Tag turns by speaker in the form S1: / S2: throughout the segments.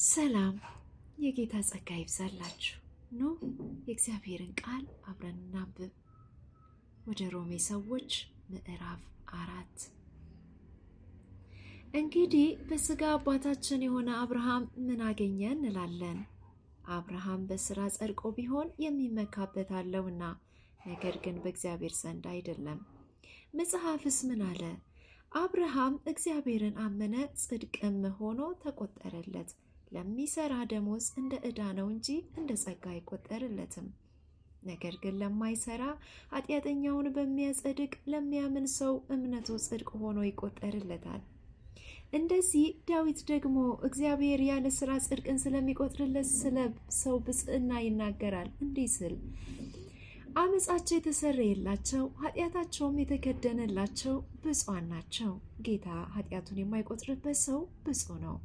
S1: ሰላም የጌታ ጸጋ ይብዛላችሁ። ኑ የእግዚአብሔርን ቃል አብረን እናንብብ። ወደ ሮሜ ሰዎች ምዕራፍ 4። እንግዲህ በሥጋ አባታችን የሆነ አብርሃም ምን አገኘ እንላለን? አብርሃም በሥራ ጸድቆ ቢሆን የሚመካበት አለውና፣ ነገር ግን በእግዚአብሔር ዘንድ አይደለም። መጽሐፍስ ምን አለ? አብርሃም እግዚአብሔርን አመነ፣ ጽድቅም ሆኖ ተቆጠረለት። ለሚሰራ ደሞዝ እንደ ዕዳ ነው እንጂ እንደ ጸጋ አይቆጠርለትም። ነገር ግን ለማይሰራ ኃጢአተኛውን በሚያጸድቅ ለሚያምን ሰው እምነቱ ጽድቅ ሆኖ ይቆጠርለታል። እንደዚህ ዳዊት ደግሞ እግዚአብሔር ያለ ሥራ ጽድቅን ስለሚቆጥርለት ስለ ሰው ብፅዕና ይናገራል እንዲህ ሲል፣ አመፃቸው የተሰረየላቸው ኃጢአታቸውም የተከደነላቸው ብፁዓን ናቸው። ጌታ ኃጢአቱን የማይቆጥርበት ሰው ብፁዕ ነው።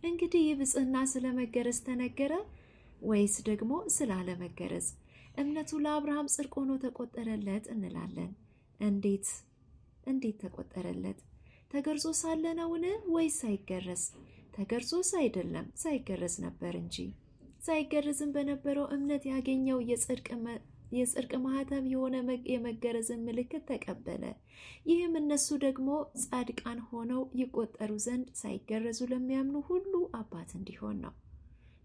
S1: እንግዲህ ይህ ብፅዕና ስለመገረዝ ተነገረ ወይስ ደግሞ ስላለመገረዝ? እምነቱ ለአብርሃም ጽድቅ ሆኖ ተቆጠረለት እንላለን። እንዴት ተቆጠረለት? ተገርዞ ሳለ ነውን ወይስ ሳይገረዝ? ተገርዞስ አይደለም፣ ሳይገረዝ ነበር እንጂ። ሳይገረዝም በነበረው እምነት ያገኘው የጽድቅ ማህተም የሆነ የመገረዝን ምልክት ተቀበለ። ይህም እነሱ ደግሞ ጻድቃን ሆነው ይቆጠሩ ዘንድ ሳይገረዙ ለሚያምኑ ሁሉ አባት እንዲሆን ነው።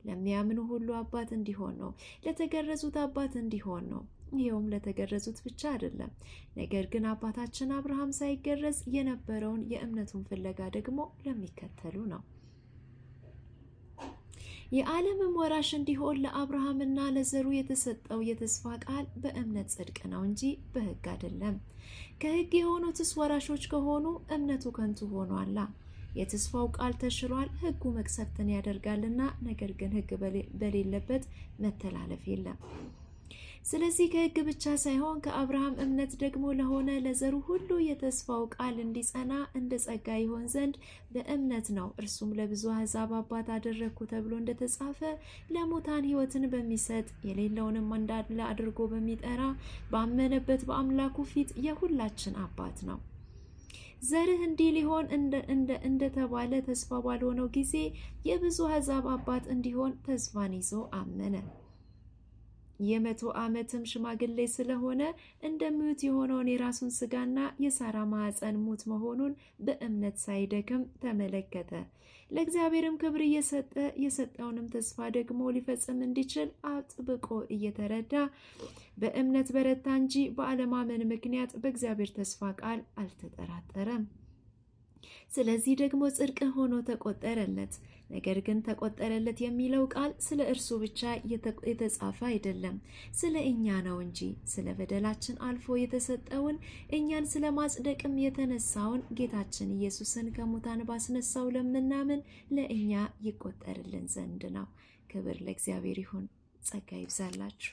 S1: ለሚያምኑ ሁሉ አባት እንዲሆን ነው። ለተገረዙት አባት እንዲሆን ነው። ይኸውም ለተገረዙት ብቻ አይደለም፣ ነገር ግን አባታችን አብርሃም ሳይገረዝ የነበረውን የእምነቱን ፍለጋ ደግሞ ለሚከተሉ ነው። የዓለምም ወራሽ እንዲሆን ለአብርሃምና ለዘሩ የተሰጠው የተስፋ ቃል በእምነት ጽድቅ ነው እንጂ በሕግ አይደለም። ከሕግ የሆኑትስ ወራሾች ከሆኑ እምነቱ ከንቱ ሆኗላ። የተስፋው ቃል ተሽሯል፣ ሕጉ መቅሰፍትን ያደርጋልና፣ ነገር ግን ሕግ በሌለበት መተላለፍ የለም። ስለዚህ ከሕግ ብቻ ሳይሆን ከአብርሃም እምነት ደግሞ ለሆነ ለዘሩ ሁሉ የተስፋው ቃል እንዲጸና እንደ ጸጋ ይሆን ዘንድ በእምነት ነው። እርሱም ለብዙ አሕዛብ አባት አደረግኩ ተብሎ እንደተጻፈ ለሙታን ሕይወትን በሚሰጥ የሌለውንም እንዳለ አድርጎ በሚጠራ ባመነበት በአምላኩ ፊት የሁላችን አባት ነው። ዘርህ እንዲህ ሊሆን እንደተባለ ተስፋ ባልሆነው ጊዜ የብዙ አሕዛብ አባት እንዲሆን ተስፋን ይዞ አመነ። የ100 ዓመትም ሽማግሌ ስለሆነ እንደሚዩት የሆነውን የራሱን ሥጋና የሳራ ማኅፀን ሙት መሆኑን በእምነት ሳይደክም ተመለከተ። ለእግዚአብሔርም ክብር እየሰጠ የሰጠውንም ተስፋ ደግሞ ሊፈጽም እንዲችል አጥብቆ እየተረዳ በእምነት በረታ እንጂ በአለማመን ምክንያት በእግዚአብሔር ተስፋ ቃል አልተጠራጠረም። ስለዚህ ደግሞ ጽድቅ ሆኖ ተቆጠረለት። ነገር ግን ተቆጠረለት የሚለው ቃል ስለ እርሱ ብቻ የተጻፈ አይደለም፣ ስለ እኛ ነው እንጂ። ስለ በደላችን አልፎ የተሰጠውን እኛን ስለ ማጽደቅም የተነሳውን ጌታችን ኢየሱስን ከሙታን ባስነሳው ለምናምን ለእኛ ይቆጠርልን ዘንድ ነው። ክብር ለእግዚአብሔር ይሁን። ጸጋ ይብዛላችሁ።